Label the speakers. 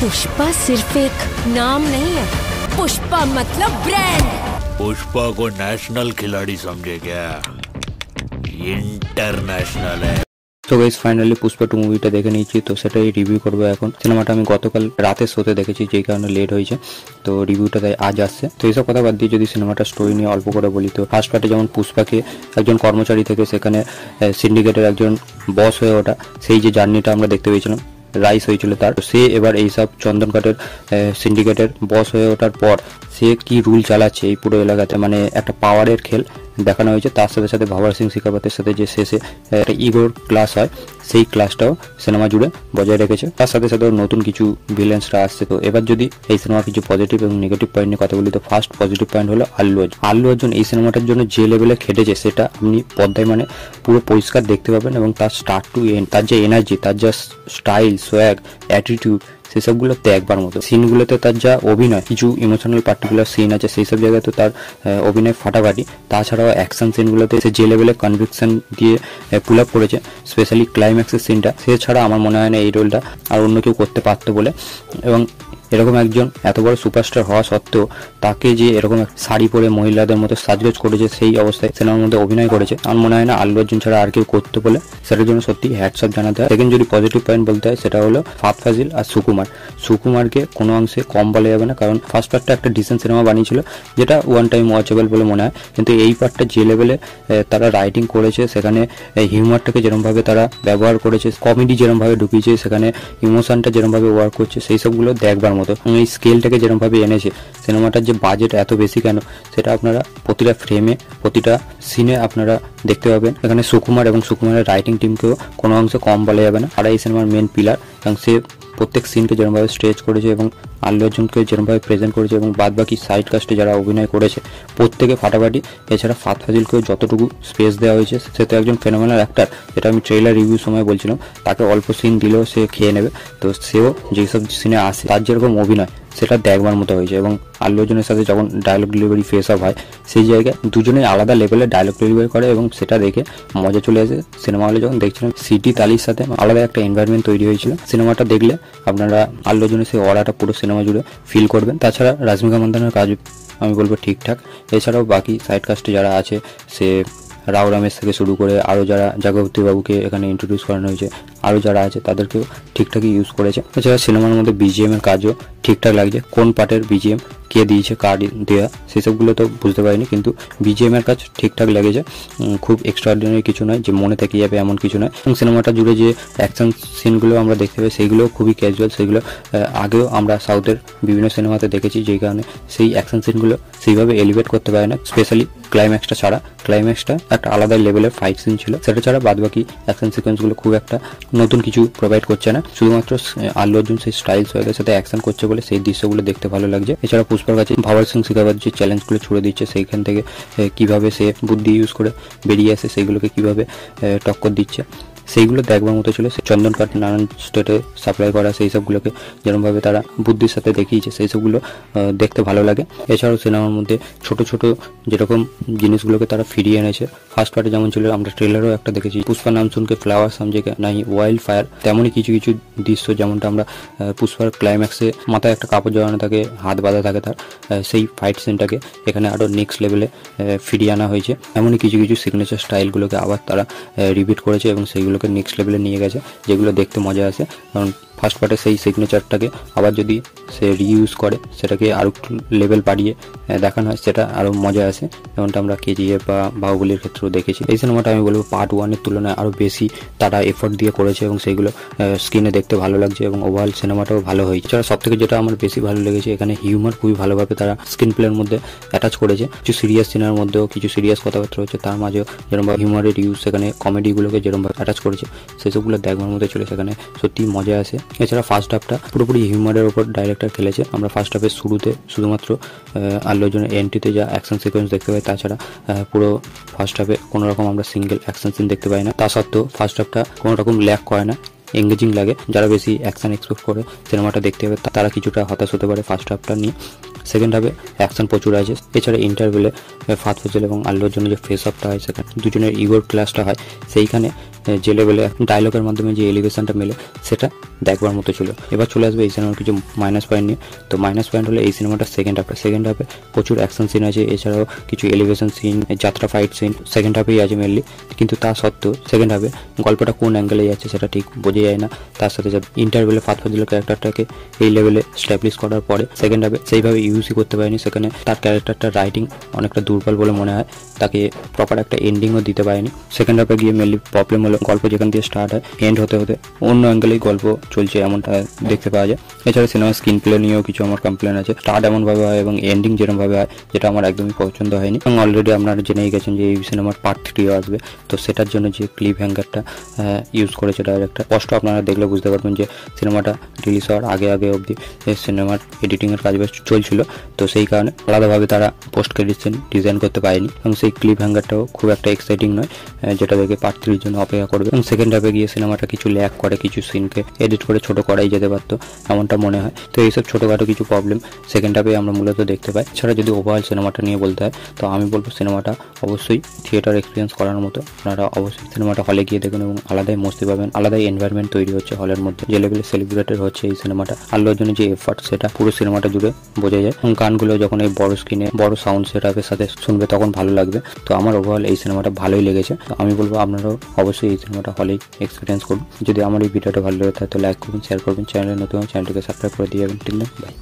Speaker 1: पुष्पा सिर्फ एक नाम नहीं है, पुष्पा मतलब ब्रांड।
Speaker 2: पुष्पा को नेशनल खिलाड़ी समझे क्या? इंटरनेशनल है।
Speaker 3: তো গাইস ফাইনালি পুষ্পা 2 মুভিটা দেখে নিয়েছি, তো সেটাই রিভিউ করবো এখন। সিনেমাটা আমি গতকাল রাতে শোতে দেখেছি, যেই কারণে লেট হয়েছে, তো রিভিউটা তাই আজ আসছে। তো এইসব কথা বাদ দিয়ে যদি সিনেমাটা স্টোরি নিয়ে অল্প করে বলি, তো ফার্স্ট পার্টে যেমন পুষ্পাকে একজন কর্মচারী থেকে সেখানে সিন্ডিকেটের একজন বস হয়ে ওঠা, সেই যে জার্নিটা আমরা দেখতে পেয়েছিলাম, রাইস হয়েছিল তার, সে এবার এইসব চন্দন কাঠের সিন্ডিকেটের বস হয়ে ওঠার পর সে কি রুল চালাচ্ছে এই পুরো এলাকাতে, মানে একটা পাওয়ারের খেল দেখানো হয়েছে। তার সাথে সাথে ভাবার সিং শিকারপতের সাথে যে শেষে একটা ইগোর ক্লাস হয়, সেই ক্লাসটাও সিনেমা জুড়ে বজায় রেখেছে। তার সাথে সাথে নতুন কিছু ভিলেন্সরা আসছে। তো এবার যদি এই সিনেমা কিছু পজিটিভ এবং নেগেটিভ পয়েন্ট নিয়ে কথা বলি, তো ফার্স্ট পজিটিভ পয়েন্ট হলো আল্লু অর্জুন এই সিনেমাটার জন্য যে লেভেলে খেটেছে সেটা আপনি পর্দায় মানে পুরো পরিষ্কার দেখতে পাবেন। এবং তার স্টার্ট টু এন্ড তার যে এনার্জি, তার যা স্টাইল, সোয়াগ, অ্যাটিটিউড, সেসবগুলো দেখবার মতো। সিনগুলোতে তার যা অভিনয়, কিছু ইমোশনাল পার্টিকুলার সিন আছে, সেই সব জায়গায় তো তার অভিনয় ফাটাফাটি। তাছাড়াও অ্যাকশন সিনগুলোতে সে যে লেভেলে কনভিকশন দিয়ে পুল আপ করেছে, স্পেশালি ক্লাইম্যাক্সের সিনটা, সে ছাড়া আমার মনে হয় না এই রোলটা আর অন্য কেউ করতে পারতো বলে। এবং এরকম একজন এত বড় সুপারস্টার হওয়া সত্ত্বেও তাকে যে এরকম শাড়ি পরে মহিলাদের মতো সাজগোজ করেছে, সেই অবস্থায় সিনেমার মধ্যে অভিনয় করেছে, আমার মনে হয় না আল্লু অর্জুন ছাড়া আর কেউ করতে বলে। সেটার জন্য সত্যি হ্যাটস অফ জানাতে হয়। সেকেন্ড যদি পজিটিভ পয়েন্ট বলতে হয়, সেটা হলো ফাহাদ ফাজিল আর সুকুমারকে কোনো অংশে কম বলা যাবে না, কারণ ফার্স্ট পার্টটা একটা ডিসেন্ট সিনেমা বানিয়েছিল, যেটা ওয়ান টাইম ওয়াচেবল বলে মনে হয়। কিন্তু এই পার্টটা যে লেভেলে তারা রাইটিং করেছে, সেখানে হিউমারটাকে যেরকমভাবে তারা ব্যবহার করেছে, কমেডি যেরকমভাবে ঢুকিয়েছে, সেখানে ইমোশনটা যেরকমভাবে ওয়ার্ক করছে, সেই সবগুলো দেখবার মতো। এই স্কেলটাকে যেরকমভাবে এনেছে, সিনেমাটার যে বাজেট এত বেশি কেন, সেটা আপনারা প্রতিটা ফ্রেমে, প্রতিটা সিনে আপনারা দেখতে পাবেন। এখানে সুকুমার এবং সুকুমারের রাইটিং টিমকেও কোনো অংশে কম বলা যাবে না। আর এই সিনেমার মেন পিলার, এবং সে প্রত্যেক সিনকে যেরকমভাবে স্ট্রেচ করেছে এবং আল্লু অর্জুনকে যেরকমভাবে প্রেজেন্ট করেছে, এবং বাদ বাকি সাইড কাস্টে যারা অভিনয় করেছে প্রত্যেকে ফাটাফাটি। এছাড়া ফাহাদ ফাজিলকেও যতটুকু স্পেস দেওয়া হয়েছে, সে তো একজন ফেনোমেনাল অ্যাক্টার, যেটা আমি ট্রেলার রিভিউ সময় বলছিলাম। তাকে অল্প সিন দিলেও সে খেয়ে নেবে। তো সেও যেসব সিনে আসে, তার যেরকম অভিনয় সেটা দেখবার মতো হয়েছে। এবং আল্লু অর্জুনের সাথে যখন ডায়লগ ডেলিভারি ফেস অফ হয়, সেই জায়গায় দুজনেই আলাদা লেভেলে ডায়লগ ডেলিভারি করে, এবং সেটা দেখে মজা চলে আসে। সিনেমা হলে যখন দেখছিলাম, সিটি তালির সাথে আলাদা একটা এনভায়রনমেন্ট তৈরি হয়েছিল। সিনেমাটা দেখলে আপনারা আল্লু অর্জুনের সেই অরাটা পুরো সিনেমা জুড়ে ফিল করবেন। তাছাড়া রাশ্মিকা মান্দানার কাজ আমি বলবো ঠিকঠাক। এছাড়াও বাকি সাইড কাস্টে যারা আছে, সে রাও রমেশ থেকে শুরু করে আরও যারা জাগবতী বাবুকে এখানে ইন্ট্রোডিউস করানো হয়েছে, আরও যারা আছে তাদেরকেও ঠিকঠাকই ইউজ করেছে। এছাড়া সিনেমার মধ্যে বিজিএম এর কাজও ঠিকঠাক লাগছে। কোন পার্টের বিজিএম কে দিয়েছে, কার দেওয়া, সেসবগুলো তো বুঝতে পারিনি, কিন্তু বিজিএম এর কাজ ঠিকঠাক লেগেছে। খুব এক্সট্রাঅর্ডিনারি কিছু নয় যে মনে থেকে যাবে এমন কিছু নয়। এবং সিনেমাটা জুড়ে যে অ্যাকশন সিনগুলো আমরা দেখতে পাই, সেইগুলো খুবই ক্যাজুয়াল। সেগুলো আগেও আমরা সাউথের বিভিন্ন সিনেমাতে দেখেছি, যেই কারণে সেই অ্যাকশন সিনগুলো সেইভাবে এলিভেট করতে পারে না। স্পেশালি ক্লাইম্যাক্সটা ছাড়া, ক্লাইম্যাক্সটা একটা আলাদা লেভেলের ফাইট সিন ছিল, সেটা ছাড়া বাদবাকি অ্যাকশন সিকোয়েন্সগুলো খুব একটা নতুন কিছু প্রোভাইড করছে না। শুধুমাত্র আল্লু অর্জুন সেই স্টাইল সোয়াগের সাথে অ্যাকশন করছে বলে সেই দৃশ্যগুলো দেখতে ভালো লাগছে। এছাড়া পুষ্পার কাছে ভাবার সিং শিকারপত যে চ্যালেঞ্জগুলো ছুড়ে দিচ্ছে, সেইখান থেকে কিভাবে সে বুদ্ধি ইউজ করে বেরিয়ে আসে, সেইগুলোকে কিভাবে টক্কর দিচ্ছে, সেইগুলো দেখবার মতো ছিল। চন্দন কাঠ নানান স্টেটে সাপ্লাই করা, সেই সবগুলোকে যেরকমভাবে তারা বুদ্ধির সাথে দেখিয়েছে, সেই সবগুলো দেখতে ভালো লাগে। এছাড়াও সিনেমার মধ্যে ছোট ছোট যেরকম জিনিসগুলোকে তারা ফিরিয়ে এনেছে। ফার্স্ট পার্টে যেমন ছিল, আমরা ট্রেলারও একটা দেখেছি, পুষ্পা নাম শুনকে ফ্লাওয়ার সামজে নাই ওয়াইল্ড ফায়ার, তেমনই কিছু কিছু দৃশ্য, যেমনটা আমরা পুষ্পার ক্লাইম্যাক্সে মাথায় একটা কাপড় জড়ানো থাকে, হাত বাঁধা থাকে তার, সেই ফাইট সিনটাকে এখানে আরও নেক্সট লেভেলে ফিরিয়ে আনা হয়েছে। এমনই কিছু কিছু সিগনেচার স্টাইলগুলোকে আবার তারা রিপিট করেছে এবং সেইগুলোকে নেক্সট লেভেলে নিয়ে গেছে, যেগুলো দেখতে মজা আসে। কারণ ফার্স্ট পার্টে সেই সিগনেচারটাকে আবার যদি সে রিইউজ করে, সেটাকে আরও লেভেল বাড়িয়ে দেখানো হয়, সেটা আরও মজা আসে। যেমনটা আমরা কেজিএফ বা বাহুবলীর ক্ষেত্রেও দেখেছি। এই সিনেমাটা আমি বলবো পার্ট 1-এর তুলনায় আরও বেশি তারা এফোর্ট দিয়ে করেছে, এবং সেইগুলো স্ক্রিনে দেখতে ভালো লাগছে, এবং ওভারঅল সিনেমাটাও ভালো হয়েছে। এছাড়া সব থেকে যেটা আমার বেশি ভালো লেগেছে, এখানে হিউমার খুবই ভালোভাবে তারা স্ক্রিন প্লের মধ্যে অ্যাটাচ করেছে। কিছু সিরিয়াস সিনের মধ্যেও কিছু সিরিয়াস কথাবার্তা হচ্ছে, তার মাঝেও যেরকমভাবে হিউমারের ইউজ, সেখানে কমেডিগুলোকে যেরকমভাবে অ্যাটাচ করেছে, সেসবগুলো দেখবার মধ্যে চলে, সেখানে সত্যি মজা আসে। এছাড়া ফার্স্ট হাফটা পুরোপুরি হিউমারের ওপর ডাইরেক্টর খেলেছে। আমরা ফার্স্ট হাফের শুরুতে শুধুমাত্র আল্লু অর্জুনের এন্ট্রিতে যা অ্যাকশন সিকোয়েন্স দেখতে পাই, তাছাড়া পুরো ফার্স্ট হাফে কোনো রকম আমরা সিঙ্গেল অ্যাকশন সিন দেখতে পাই না। তা সত্ত্বেও ফার্স্ট হাফটা কোনো রকম ল্যাক করে না, এঙ্গেজিং লাগে। যারা বেশি অ্যাকশন এক্সপেক্ট করে সিনেমাটা দেখতে হবে, তারা কিছুটা হতাশ হতে পারে ফার্স্ট হাফটা নিয়ে। সেকেন্ড হাফে অ্যাকশন প্রচুর আছে। এছাড়া ইন্টারভেলে ফাহাদ ফাজিল এবং আল্লু অর্জুনের যে ফেস অফটা হয়, সেখানে দুজনের ইগোর ক্লাসটা হয়, সেইখানে যে লেভেলে ডায়লগের মাধ্যমে যে এলিভেশনটা মেলে সেটা দেখবার মতো ছিল। এবার চলে আসবে এই সিনেমার কিছু মাইনাস পয়েন্ট নিয়ে। তো মাইনাস পয়েন্ট হলো এই সিনেমাটা সেকেন্ড হাফে প্রচুর অ্যাকশন সিন আছে, এছাড়াও কিছু এলিভেশন সিন, যাত্রা ফাইট সিন সেকেন্ড হাফেই আছে মেনলি। কিন্তু তা সত্ত্বেও সেকেন্ড হাফে গল্পটা কোন অ্যাঙ্গেলে যাচ্ছে সেটা ঠিক বোঝা যায় না। তার সাথে সাথে ইন্টারভেলে ফাদফাদিলের ক্যারেক্টারটাকে এই লেভেলে স্ট্যাবলিশ করার পরে সেকেন্ড হাফে সেইভাবে ইউজই করতে পারেনি। সেখানে তার ক্যারেক্টারটার রাইটিং অনেকটা দুর্বল বলে মনে হয়, তাকে প্রপার একটা এন্ডিংও দিতে পারেনি। সেকেন্ড হাফে গিয়ে মেনলি প্রবলেম হলো গল্প যেখান দিয়ে স্টার্ট হয় এন্ড হতে হতে অন্য অ্যাঙ্গেলেই গল্প চলছে এমনটা দেখতে পাওয়া যায়। এছাড়া সিনেমার স্ক্রিন প্লে নিয়েও কিছু আমার কমপ্লেন আছে। স্টার্ট এমনভাবে হয় এবং এন্ডিং যেরকমভাবে হয় যেটা আমার একদমই পছন্দ হয়নি। এবং অলরেডি আপনারা জেনেই গেছেন যে এই সিনেমার পার্ট 3 আসবে, তো সেটার জন্য যে ক্লিপ হ্যাঙ্গারটা ইউজ করেছে ডাইরেক্টর, স্পষ্ট আপনারা দেখলে বুঝতে পারবেন যে সিনেমাটা রিলিজ হওয়ার আগে অবধি এই সিনেমার এডিটিংয়ের কাজ বেশ চলছিল। তো সেই কারণে আলাদাভাবে তারা পোস্ট ক্রেডিট সিন ডিজাইন করতে পারেনি এবং সেই ক্লিপ হ্যাঙ্গারটাও খুব একটা এক্সাইটিং নয়, যেটা দেখে পার্ট 3 জন্য অপেক্ষা করবে। এবং সেকেন্ড হাফে গিয়ে সিনেমাটা কিছু ল্যাগ করে, কিছু সিনকে এডিট করে ছোট করাই যেতে পারতো এমনটা মনে হয়। তো এইসব ছোটোখাটো কিছু প্রবলেম সেকেন্ড হাফে আমরা মূলত দেখতে পাই। এছাড়া যদি ওভারঅল সিনেমাটা নিয়ে বলতে হয় তো আমি বলবো সিনেমাটা অবশ্যই থিয়েটার এক্সপিরিয়েন্স করার মতো। আপনারা অবশ্যই সিনেমাটা হলে গিয়ে দেখুন এবং আলাদাই মস্তি পাবেন, আলাদাই এনভায়রনমেন্ট তৈরি হচ্ছে হলের মধ্যে, যে লেভেলে সেলিব্রেটেড হচ্ছে এই সিনেমাটা। আল্লু অর্জুনের যে এফার্ট সেটা পুরো সিনেমাটা জুড়ে বোঝা যায় এবং গানগুলো যখন এই বড় স্ক্রিনে বড় সাউন্ড সেটআপের সাথে শুনবে তখন ভালো লাগবে। তো আমার ওভারঅল এই সিনেমাটা ভালোই লেগেছে। তো আমি বলবো আপনারাও অবশ্যই এই সিনেমাটা হলেই এক্সপিরিয়েন্স করুন। যদি আমার এই ভিডিওটা ভালো লেগে থাকে তো লাইক করবেন, শেয়ার করবেন, চ্যানেলে নতুন চ্যানেলটিকে সাবস্ক্রাইব করে দিয়ে যাবেন। ঠিক না, বাই।